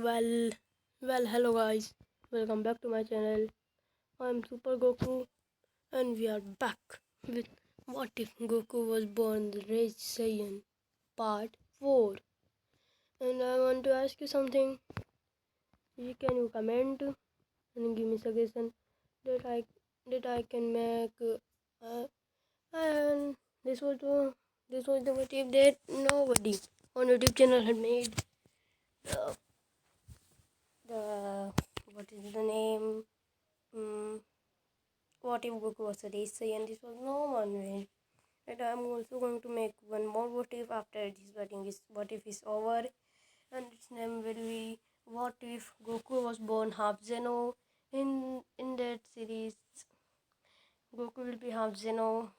Well, hello guys. Welcome back to my channel. I'm Super Goku, and we are back with What If Goku Was Born the Rage Saiyan Part 4. And I want to ask you something. Can you comment and give me suggestion that I can make? And this was the what if that nobody on YouTube channel had made. The, the what is the name? Mm, what if Goku was a racer and this was no one way. And I'm also going to make one more what if after this what if is over, and its name will be what if Goku was born half Zeno. In that series, Goku will be half Zeno.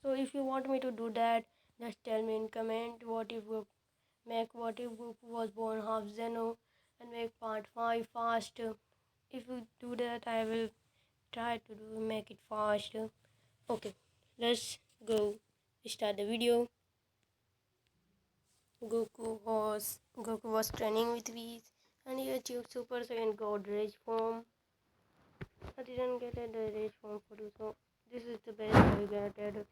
So if you want me to do that, just tell me in comment what if Goku was born half Zeno and make part 5 fast. If you do that, I will try to make it fast. Okay, let's go start the video. Goku was training with Whis, and he achieved Super Saiyan God Rage form. I didn't get the Rage form for you, so this is the best I get.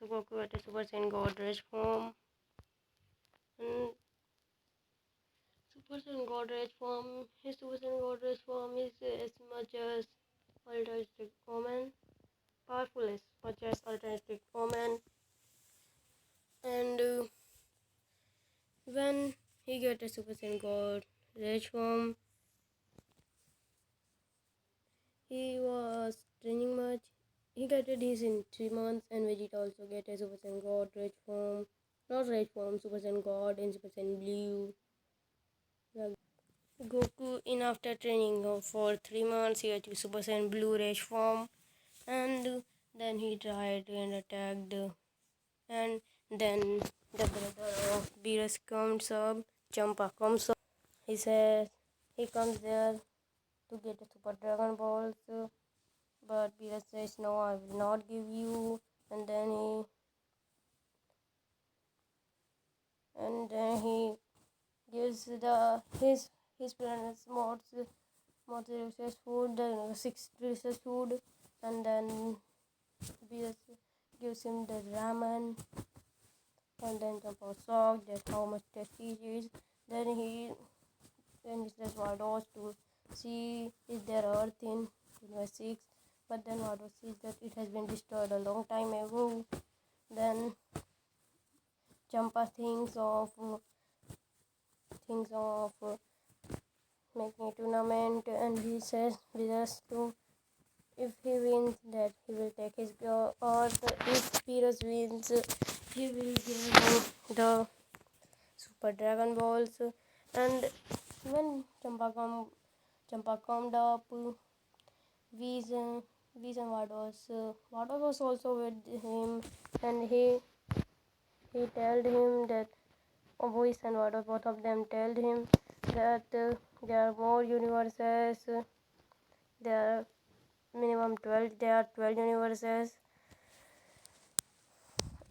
So Goku got a Super Saiyan God Rage form, and Super Saiyan God Rage form. His Super Saiyan God Rage form is as much as Ultra Instinct Omen, powerful as much as Ultra Instinct Omen, and when he got a Super Saiyan God Rage form, he was training much. He got his in 3 months, and Vegeta also get a Super Saiyan God Rage form. Not Rage form, Super Saiyan God and Super Saiyan Blue. Yeah. Goku, in after training for 3 months, he achieved Super Saiyan Blue Rage form, and then he tried and attacked, and then the brother of Beerus comes up, Champa comes up. He says he comes there to get a Super Dragon Balls, but Beerus says no, I will not give you. And then he gives his parents more delicious food, the 6 delicious food, and then Beerus gives him the ramen, and then Champa shocked that how much tasty it is. Then he says Vados to see is there earth in Universe 6, but then Vados sees that it has been destroyed a long time ago. Then Champa thinks of making a tournament, and he says Beerus to if he wins that he will take his earth. If Beerus wins, he will give the Super Dragon Balls. And when Champa calmed up, Whis and Vados was also with him, and he told him that Whis and Vados, both of them told him that there are more universes. There are minimum 12. There are 12 universes,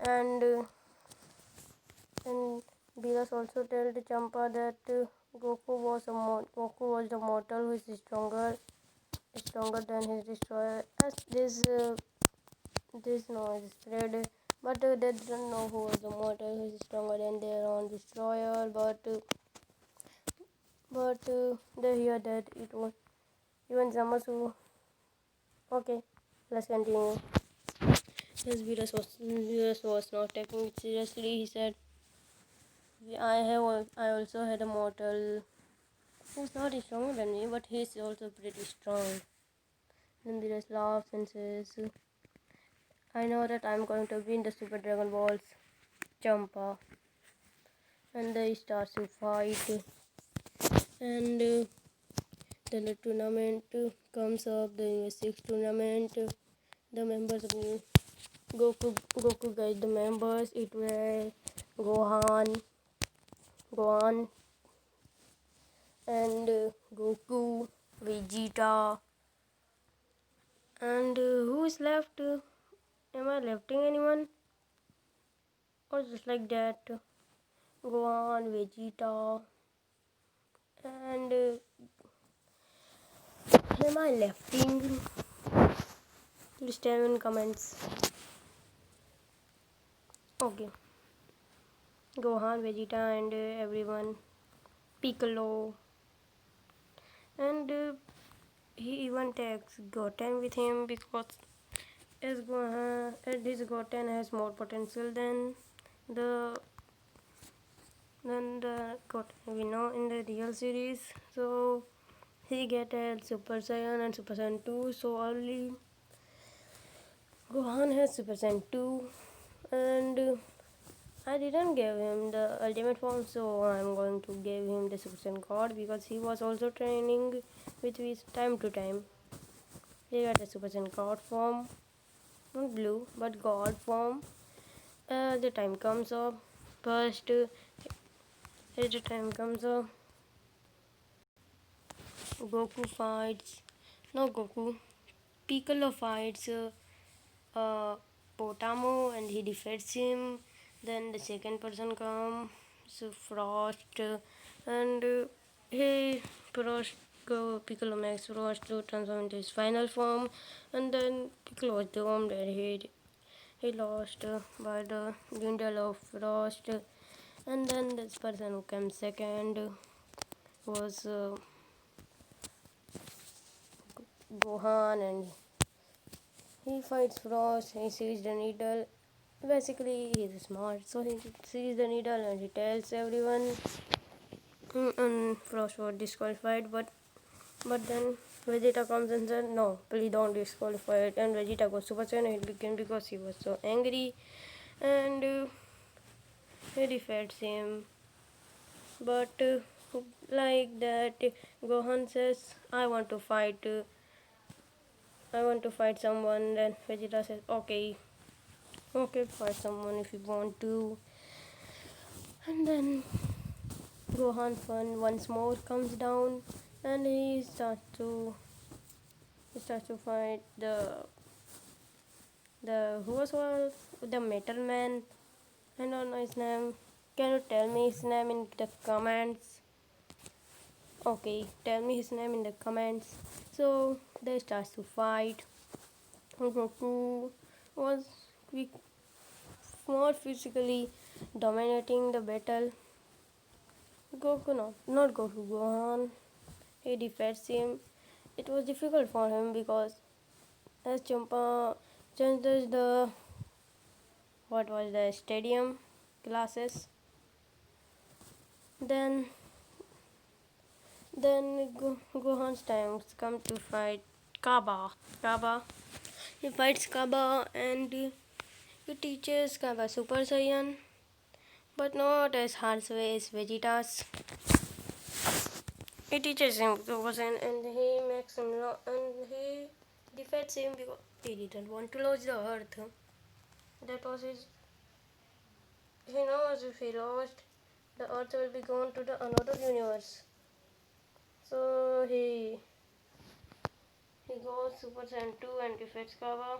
and Beerus also told Champa that Goku was the mortal who is stronger than his destroyer. As this noise spread, but they didn't know who was the mortal who is stronger than their own destroyer. But they hear that it was even Zamasu. Okay, let's continue. Yes, Beerus was not taking it seriously. He said, I also had a mortal who's not stronger than me, but he's also pretty strong." Then Beerus laughs and says, "I know that I'm going to win the Super Dragon Balls, Champa." And they start to fight, and then the tournament comes up, the Universe 6 tournament. The members of Goku guide the members. It were Gohan, and Goku, Vegeta, and who is left? Am I lefting anyone? Or just like that? Gohan, Vegeta, am I lefting? Please tell me in comments. Okay. Gohan, Vegeta, and everyone. Piccolo. And he even takes Goten with him because as Gohan, this Goten has more potential the than the Goten we know in the real series. So he get a Super Saiyan and Super Saiyan 2 so early. Gohan has Super Saiyan 2 and I didn't give him the ultimate form, so I'm going to give him the Super Saiyan God because he was also training with time to time. He got the Super Saiyan God form, not blue, but God form. The time comes up. First, as the time comes up, Goku fights. No Goku. Piccolo fights Potamo and he defeats him. Then the second person comes, Frost, and he Frost Piccolo makes Frost to transform into his final form, and then Piccolo was doomed and he lost by the dwindle of Frost, and then this person who came second was Gohan, and he fights Frost. He sees the needle. Basically, he's smart, so he sees the needle and he tells everyone. And Frost was disqualified, but then Vegeta comes and said, "No, please don't disqualify it." And Vegeta goes Super Saiyan. It became because he was so angry, and he defeats him. But like that, Gohan says, "I want to fight. I want to fight someone." Then Vegeta says, "Okay, okay, fight someone if you want to." And then Gohan fun once more comes down, and he starts to fight the who was the Metal Man. I don't know his name. Can you tell me his name in the comments? Okay, tell me his name in the comments. So they start to fight. Goku was quick, more physically dominating the battle. Goku not Goku. Gohan. He defeats him. It was difficult for him because as Champa changes the what was the stadium classes, then Gohan's times come to fight Kaba. Kaba. He fights Kaba and he teaches Kaba Super Saiyan, but not as harsh way as Vegeta's. He teaches him Super Saiyan and he makes him and he defeats him because he didn't want to lose the earth. That was his. He knows if he lost, the earth will be gone to the another universe. So he goes Super Saiyan 2 and defeats Kaba.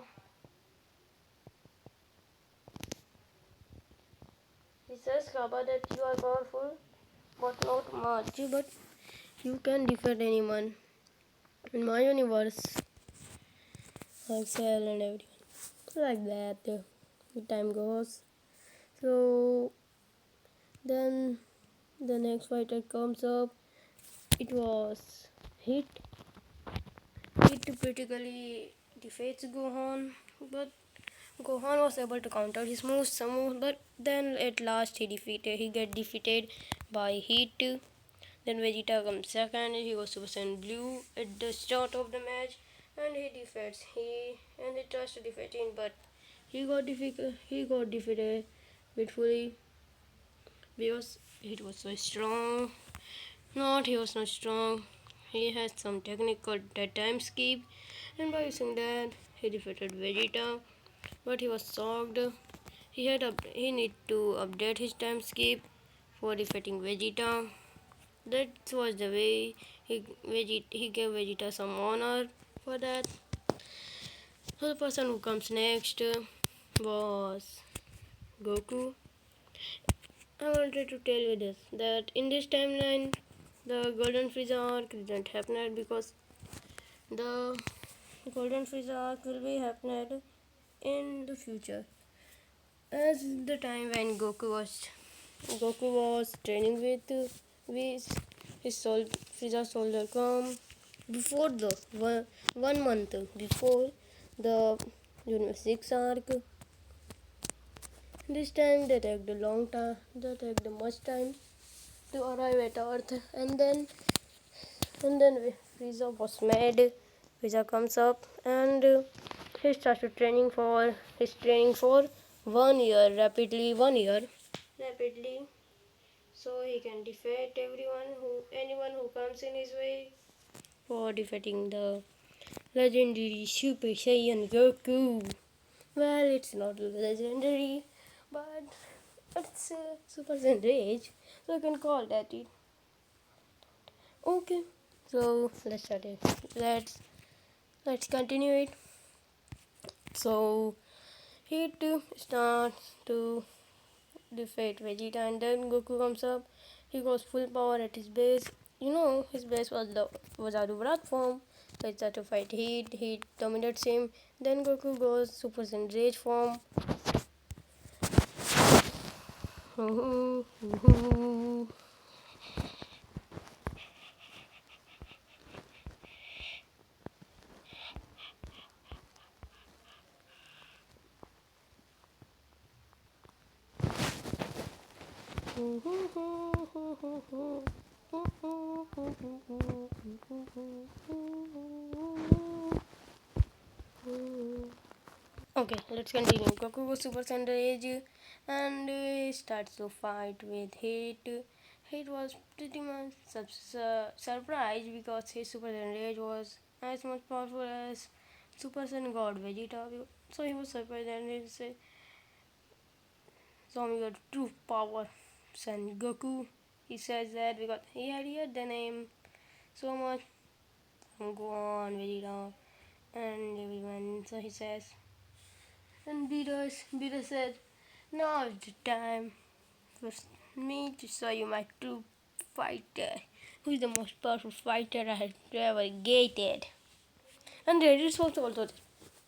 He says Kaba that you are powerful, but not much. But you can defeat anyone in my universe, like Cell and everyone. Like that, the time goes. So then the next fighter comes up. It was Hit. Hit critically defeats Gohan, but Gohan was able to counter his moves, some moves, but then at last he get defeated by Heat. Then Vegeta comes second. He was Super Saiyan Blue at the start of the match, and he tries to defeat him, but he got defeated beautifully because he was so strong. Not he was not strong. He had some technical that time skip, and by using that he defeated Vegeta. But he was shocked. He need to update his time skip for defeating Vegeta. That was the way he gave Vegeta some honor for that. So the person who comes next was Goku. I wanted to tell you this that in this timeline the Golden Frieza arc didn't happen because The Golden Frieza arc will be happening in the future. As the time when Goku was training with his Frieza soldier come before the one month before the Universe 6 arc. This time they take the long time. They take the much time to arrive at Earth, and then Frieza was mad. Frieza comes up and he starts to training for 1 year rapidly 1 year rapidly, so he can defeat anyone who comes in his way for defeating the legendary Super Saiyan Goku. Well, it's not legendary, but it's Super Saiyan Rage, so you can call that it. Okay, so let's start it. Let's continue it. So he too starts to defeat Vegeta, and then Goku comes up. He goes full power at his base. His base was Arubarat form. So he starts to fight Heat. Heat dominates him. Then Goku goes Super Saiyan Rage form. Okay, let's continue. Goku goes Super Saiyan Rage and starts to fight with Heat. Heat was pretty much surprised because his Super Saiyan Rage was as much powerful as Super Saiyan God Vegeta. So he was surprised and he said, "Show me your true power, Son Goku." He says that because he had heard the name so much. Go on, Vegeta, and everyone. So he says, and Beerus said, "Now is the time for me to show you my true fighter, who is the most powerful fighter I have ever gated." And Reddit was also there.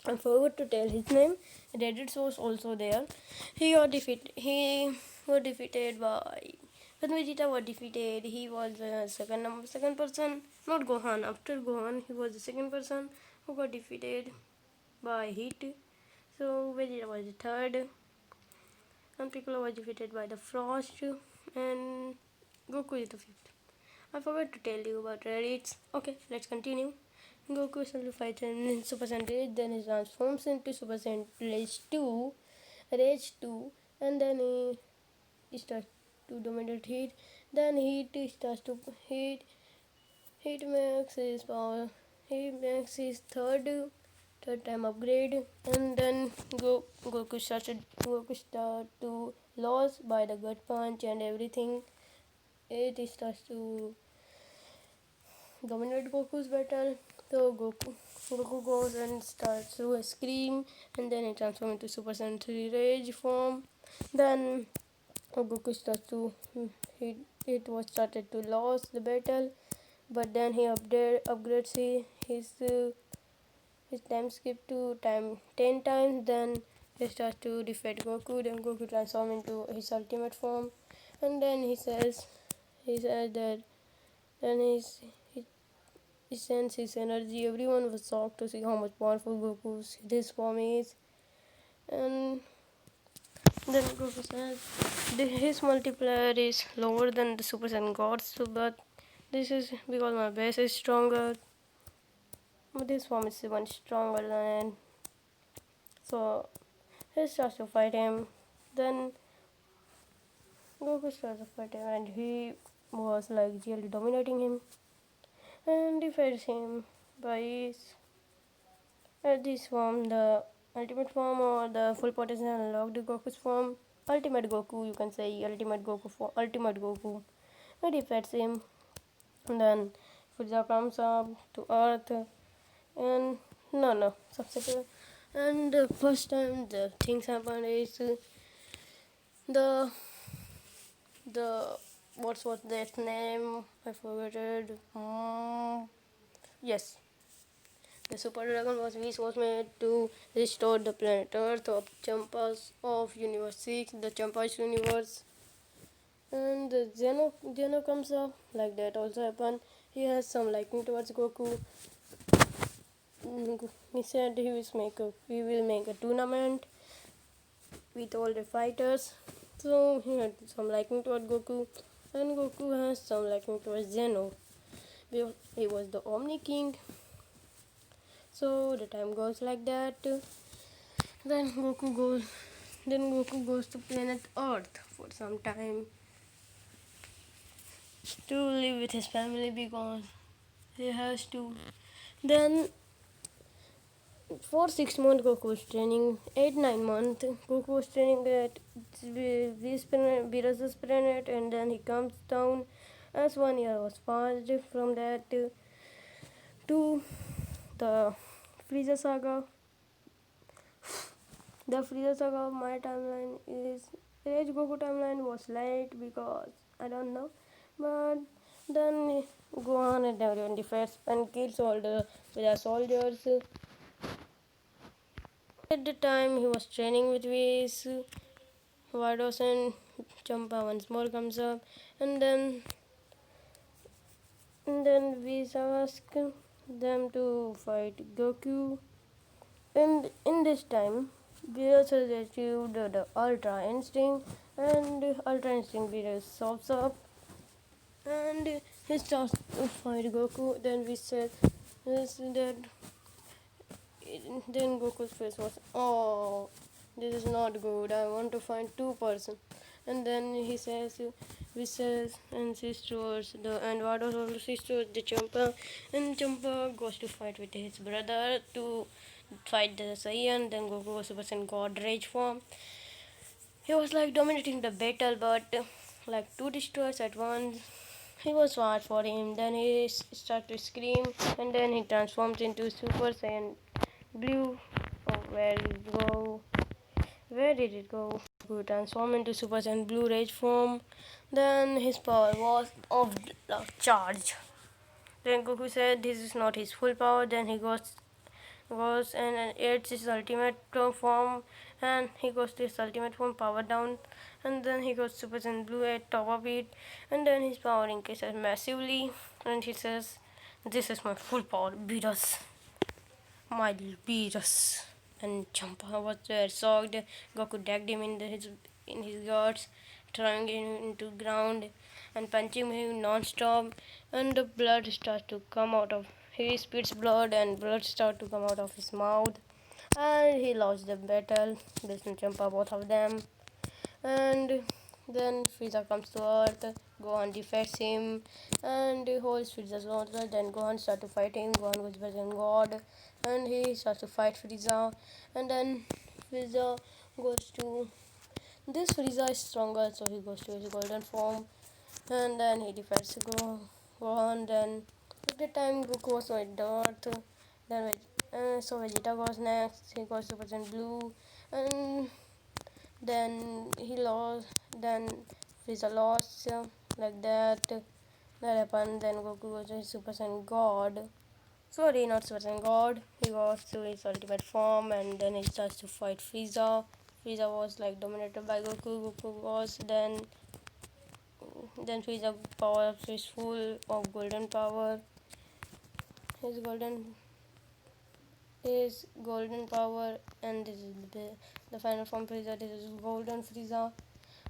I forgot to tell his name. Reddit was also there. He got defeated by. When Vegeta was defeated, he was the second person, not Gohan. After Gohan, he was the second person who got defeated by Heat. So Vegeta was the third, and Piccolo was defeated by the Frost, and Goku is the fifth. I forgot to tell you about Reddit. Okay, let's continue. Goku slowly fights in Super Saiyan Rage, then he transforms into Super Saiyan Rage 2, and then he starts to dominate Heat. Then Heat starts to Heat makes his power. He makes his third time upgrade, and then Goku start to lose by the gut punch and everything. It starts to dominate Goku's battle. So Goku goes and starts to scream, and then he transforms into Super Saiyan 3 Rage form. Then Goku starts to he it was started to lose the battle, but then he upgrades his time skip to time 10 times. Then he starts to defeat Goku. Then Goku transforms into his ultimate form, and then he says that then he sends his energy. Everyone was shocked to see how much powerful Goku's this form is, and then Goku says his multiplier is lower than the Super Saiyan Gods, so but this is because my base is stronger. But this form is even stronger than, so he starts to fight him. Then Goku starts to fight him, and he was like really dominating him and defeats him by this form, the ultimate form or the full potential unlocked Goku's form. Ultimate Goku, you can say Ultimate Goku. He defeats him, and then Frieza comes up to Earth, and no, substitute. And the first time the things happen is the the what's that name? I forgot it. Yes, The Super Dragon was wish was made to restore the planet Earth of Champas of Universe 6, the Champas universe. And the Zeno comes up, like that also happened. He has some liking towards Goku. He said he will make a tournament with all the fighters. So he had some liking towards Goku, and Goku has some liking towards Zeno. He was the Omni King. So the time goes like that. Then Goku goes. Then Goku goes to planet Earth for some time to live with his family because he has to. Then for 6 months Goku was training. 8 9 months Goku was training at this planet, Viras's planet, and then he comes down. As 1 year was passed from that to the Frieza saga. The Frieza saga of my timeline is Rage Goku timeline was late because I don't know, but then Gohan and everyone defeats and kills all the Frieza soldiers. At the time he was training with Whis, Vados and Champa once more comes up, and Whis asks them to fight Goku. And in this time, Beerus has achieved the Ultra Instinct, and Ultra Instinct Beerus sops up, and he starts to fight Goku. Then we said this that then Goku's face was, oh, this is not good. I want to find two person. And then he says, wishes and sisters, the and what was all the sisters, the Champa, and Champa goes to fight with his brother to fight the Saiyan. Then Goku was Super Saiyan God Rage form. He was like dominating the battle, but like two destroyers at once. He was hard for him. Then he started to scream, and then he transforms into Super Saiyan Blue. Oh, where did it go? Where did it go? Goku transformed into Super Saiyan Blue Rage form. Then his power was of charge. Then Goku said this is not his full power. Then he goes and adds his ultimate form, and he goes to his ultimate form power down, and then he goes Super Saiyan Blue at top of it, and then his power increases massively, and he says, "This is my full power, beat us, my beat us." And Champa was there shocked. Goku dagged him in his guts, throwing him into ground and punching him non-stop, and the blood starts to come out of he spits blood and blood starts to come out of his mouth, and he lost the battle. Vishnu Champa, both of them, and then Frieza comes to Earth. Gohan defeats him and holds Frieza's order. Then Gohan starts to fight him. Gohan goes version God, and he starts to fight Frieza. And then Frieza goes to this Frieza is stronger, so he goes to his golden form, and then he defeats Gohan. Then at the time Goku was with Earth. Then so Vegeta goes next. He goes to Super Blue, and then he lost. Then Frieza lost, like that. That happened. Then Goku goes to his Super Saiyan God. Sorry, not Super Saiyan God. He goes to his ultimate form, and then he starts to fight Frieza. Frieza was like dominated by Goku. Goku was then Frieza power up his full of golden power. His golden power, and this is the final form Frieza. This is golden Frieza.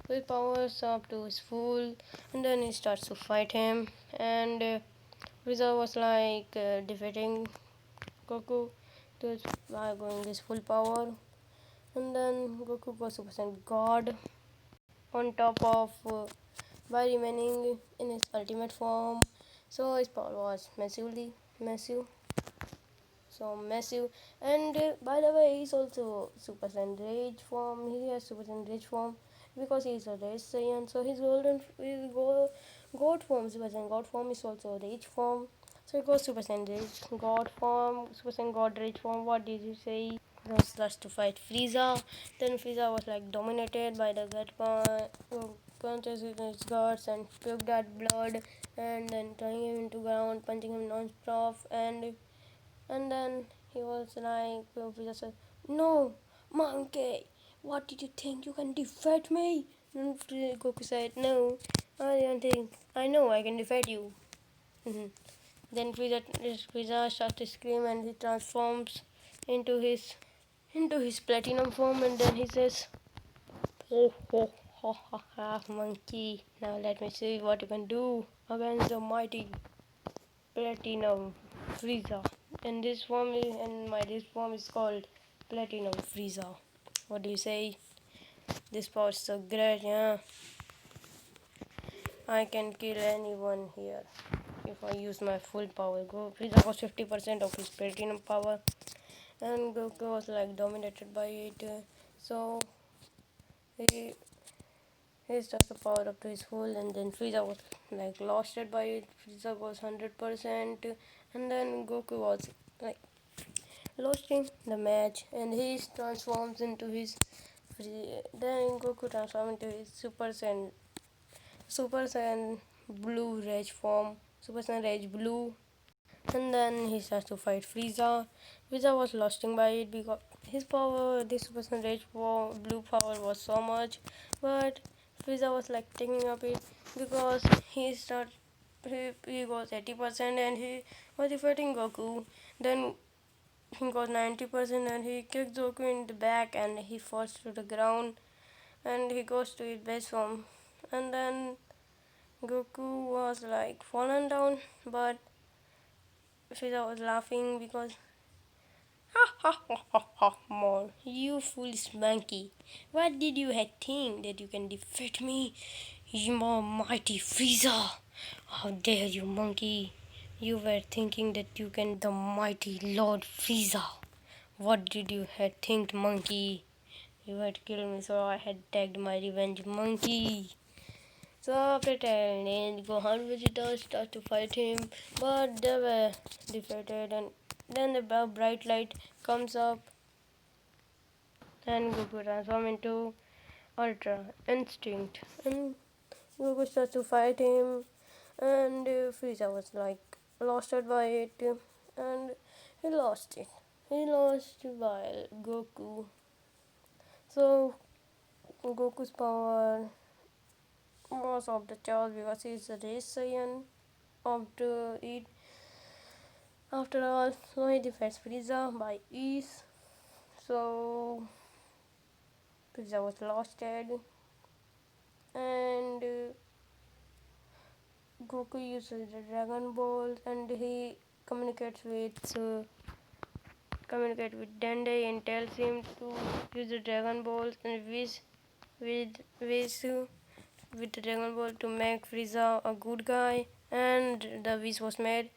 His powers up to his full, and then he starts to fight him, and Frieza was like defeating Goku by going his full power, and then Goku goes Super Saiyan God on top of by remaining in his ultimate form. So his power was massive, so massive. And by the way, he's also Super Saiyan Rage form. He has Super Saiyan Rage form because he's a Rage Saiyan. So God form, Super Saiyan God form is also Rage form. So it goes Super Saiyan Rage God form, Super Saiyan God Rage form. What did you say? Was starts to fight Frieza. Then Frieza was like dominated by the punches with his guts and puked out blood, and then throwing him into ground, punching him non-stop, and And then he was like, Frieza said, "No, monkey, what did you think? You can defeat me?" And Goku said, "No, I don't think. I know I can defeat you." Mhm. Then Frieza starts to scream and he transforms into his into his platinum form, and then he says, "Ho ho ho ha ha, monkey! Now let me see what you can do against the mighty Platinum Frieza." And this form is called Platinum Frieza. What do you say? This power is so great, yeah. I can kill anyone here if I use my full power. Go Frieza was 50% of his platinum power, and Goku was like dominated by it. So he he starts the power up to his full, and then Frieza was like lost it by it. Frieza was 100%, and then Goku was like losing the match, and he transforms into his then Goku transforms into his Super Saiyan Blue Rage form, Super Saiyan Rage Blue, and then he starts to fight Frieza. Frieza was losing by it because his power, this Super Saiyan Rage Blue power was so much, but Frieza was like taking up it because he was 80% and he was defeating Goku. Then he got 90% and he kicked Goku in the back and he falls to the ground and he goes to his base form. And then Goku was like fallen down, but Frieza was laughing because ha ha ha ha ha more. You foolish monkey. What did you think that you can defeat me? You mighty Frieza. How dare you, monkey? You were thinking that you can the mighty Lord Frieza. What did you had think, monkey? You had killed me, so I had tagged my revenge, monkey. So after telling Gohan Vegeta start to fight him, but they were defeated, and then the bright light comes up, and Goku transforms into Ultra Instinct, and Goku starts to fight him, and Frieza was like lost by it, and he lost it. He lost by Goku. So Goku's power was of the chaos because he's a race saiyan after it. After all, so he defeats Frieza by ease. So Frieza was lost and Goku uses the Dragon Balls and he communicates with Dende and tells him to use the Dragon Balls and wish with the Dragon Ball to make Frieza a good guy, and the wish was made.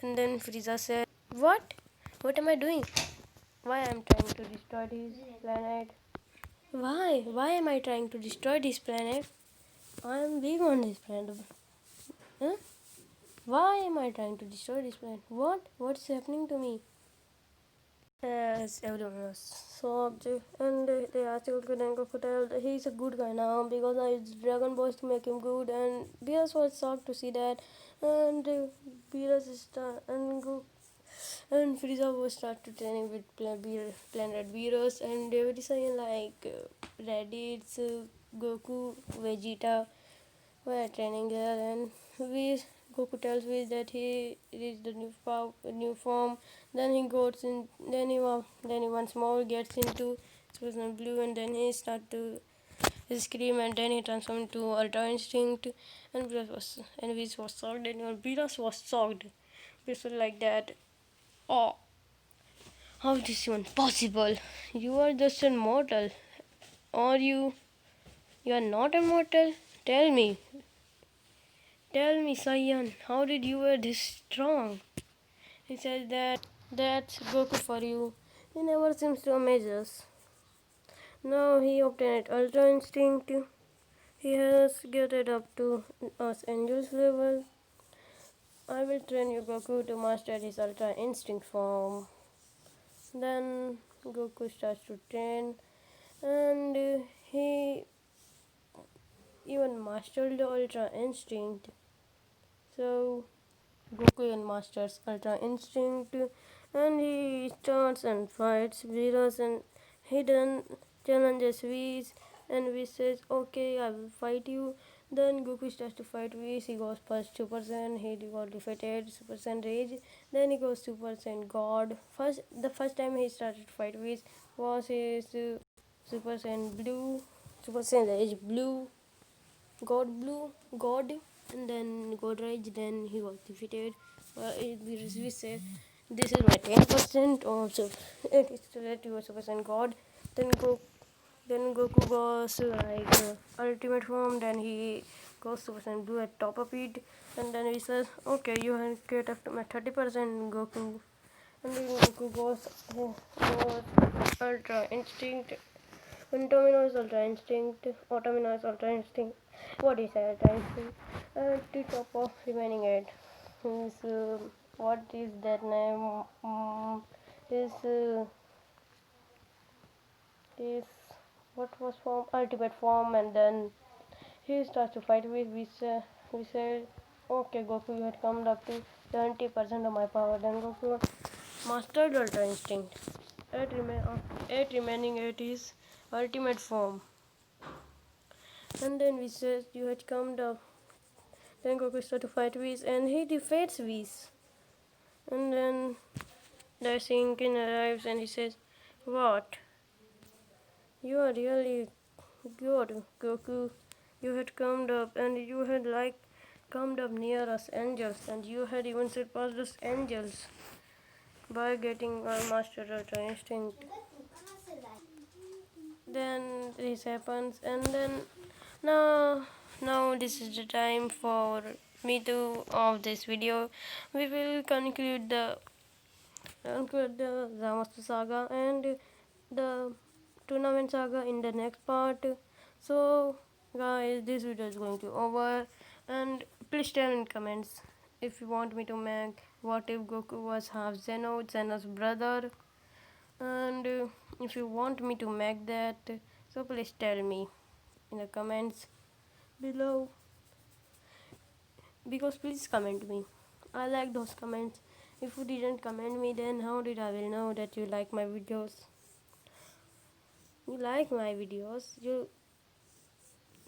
And then Frieza said, "What? What am I doing? Why am I trying to destroy this planet? Why? Why am I trying to destroy this planet? I am big on this planet. Huh? Why am I trying to destroy this planet? What? What's happening to me?" As everyone was shocked, and they asked Goku and Goku that he's a good guy now because I used Dragon Balls to make him good, and Beerus was shocked to see that, and Beerus and Frieza was start to training with Planet Beerus, and every saying like Raditz, Goku, Vegeta were training there, and we Goku tells Whis that he reached the new form. Then he goes in. Then he once more gets into Super Blue, and then he start to scream, and then he transforms into Ultra Instinct. And Whis was shocked, and Beerus was shocked. Beerus was like that. Oh, how is this even possible? You are just a mortal, or you are not immortal. Tell me, saiyan, how did you were this strong? He says that's Goku for you. He never seems to amaze us. Now he obtained Ultra Instinct. He has gathered up to us Angel's level. I will train you, Goku, to master his Ultra Instinct form. Then Goku starts to train, and he even mastered the Ultra Instinct. So Goku even masters Ultra Instinct, and he starts and fights Beerus and hidden challenges Whis and Whis says okay I will fight you. Then Goku starts to fight Whis, he goes first 2%, he got defeated, Super Saiyan Rage, then he goes 2% God. The first time he started to fight Whis was his Super Saiyan Blue, Super Saiyan Rage Blue, God, and then God Rage, then he was defeated. We say this is my 10% also. It is related to Super Saiyan God. Then Goku goes ultimate form. Then he goes Super Saiyan Blue at top of it, and then he says, "Okay, you have get up to my 30% Goku." And then Goku goes Ultra Instinct. Domino's Ultra Instinct, Automino's Ultra Instinct. What is Ultra Instinct? The top of remaining eight. Is what is that name? Is is what was form? Ultimate form, and then he starts to fight with we said, okay, Goku, you had come up to 70% of my power. Then Goku mastered Ultra Instinct. Eight remaining eight is ultimate form. And then we says you had come up. Then Goku starts to fight Whis and he defeats Whis. And then the Shinken arrives and he says, "What? You are really good, Goku. You had come up and you had come up near us angels and you had even surpassed us angels by getting our Master Ultra Instinct." Then this happens and then now this is the time for me to of this video. We will conclude the Zamasu saga and the tournament saga in the next part. So guys, this video is going to over, and please tell in comments if you want me to make what if Goku was half Zeno's brother, and if you want me to make that, so please tell me in the comments below, because please comment me. I like those comments. If you didn't comment me, then how did I will know that you like my videos? You like my videos. You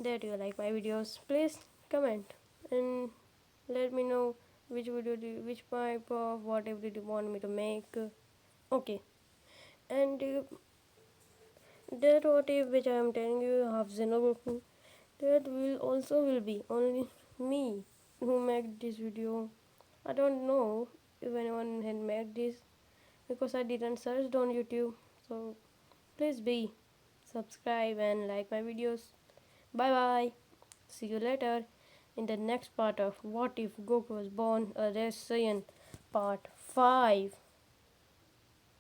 like my videos. Please comment and let me know which type of whatever did you want me to make. Okay, and that what if which I am telling you half Xenogoku, that will be only me who made this video. I don't know if anyone had made this because I didn't search on YouTube. So please be subscribe and like my videos. Bye bye. See you later in the next part of What If Goku Was Born a Red Saiyan Part 5.